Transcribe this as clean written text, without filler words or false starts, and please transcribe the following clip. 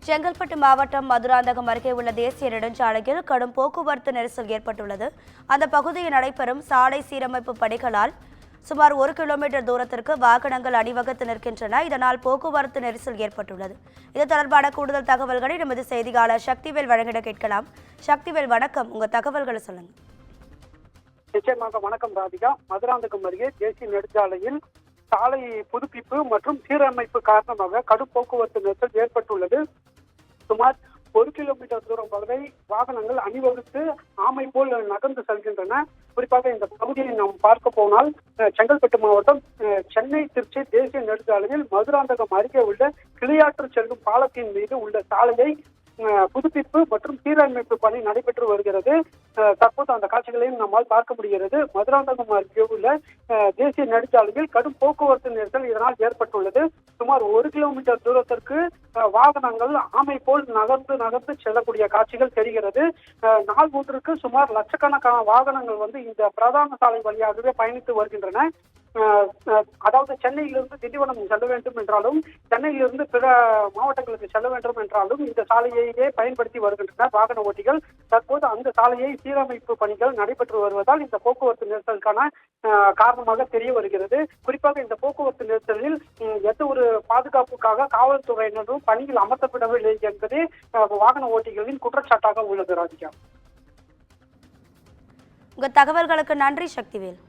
செங்கல்பட்டு மாவட்டம் மதுராந்தகம் அருகே உள்ள தேசிய நெடுஞ்சாலையில் கடும் போக்குவரத்து நெரிசல் ஏற்பட்டுள்ளது. அந்த பகுதியில் நடைபெறும் சாலை சீரமைப்பு பணிகளால் சுமார் 1 கிலோமீட்டர் தூரத்திற்கு வாகனங்கள் அணிவகுத்து நிற்கின்றன. இதனால் போக்குவரத்து நெரிசல் ஏற்பட்டுள்ளது. இது தொடர்பான கூடுதல் தகவல்களை நமது செய்தியாளர் சக்திவேல் வழங்கிட கேட்கலாம். சக்திவேல், வணக்கம். உங்க தகவல்களை சொல்லுங்க. நிச்சயமாக வணக்கம் ராதிகா. மதுராந்தகம் அருகே தேசிய நெடுஞ்சாலையில் சாலை புதுப்பிப்பு மற்றும் சீரமைப்பு காரணமாக கடும் போக்குவரத்து நெரிசல் ஏற்பட்டுள்ளது. சுமார் 1 கிலோமீட்டர் தூரம் வரை வாகனங்கள் அணிவகுத்து ஆமை போல் நகர்ந்து செல்கின்றன. குறிப்பாக இந்த பகுதியை நாம் பார்க்க போனால் செங்கல்பட்டு மாவட்டம் சென்னை திருச்சி தேசிய நெடுஞ்சாலையில் மதுராந்தகம் அருகே உள்ள கிளியாற்று செல்லும் பாலத்தின் மீது உள்ள சாலையை புதுப்பிப்பு மற்றும் சீரமைப்பு பணி நடைபெற்று வருகிறது. தற்போது அந்த காட்சிகளையும் நம்மால் பார்க்க முடிகிறது. மதுராந்தகம் அருகே உள்ள தேசிய நெடுஞ்சாலையில் கடும் போக்குவரத்து நெரிசல் இதனால் ஏற்பட்டுள்ளது. சுமார் 1 கிலோமீட்டர் தூரத்திற்கு வாகனங்கள் ஆமை போல் நகர்ந்து செல்லக்கூடிய காட்சிகள் தெரிகிறது. நாள் ஒன்றுக்கு சுமார் லட்சக்கணக்கான வாகனங்கள் இந்த பிரதான சாலை வழியாகவே பயணித்து வருகின்றன. அதாவது சென்னையிலிருந்து திண்டிவனம் செல்ல வேண்டும் என்றாலும், சென்னையிலிருந்து பிற மாவட்டங்களுக்கு செல்ல வேண்டும் என்றாலும் இந்த சாலையையே பயன்படுத்தி வருகின்றனர் வாகன ஓட்டிகள். தற்போது அந்த சாலையை சீரமைப்பு பணிகள் நடைபெற்று வருவதால் இந்த போக்குவரத்து நெரிசலுக்கான காரணமாக தெரிய வருகிறது. குறிப்பாக இந்த போக்குவரத்து நெரிசலில் எந்த ஒரு பாதுகாப்புக்காக காவல்துறையினரும் பணியில் அமர்த்தப்படவில்லை என்பதே வாகன ஓட்டிகளின் குற்றச்சாட்டாக உள்ளது. ராஜிகா, உங்க தகவல்களுக்கு நன்றி சக்திவேல்.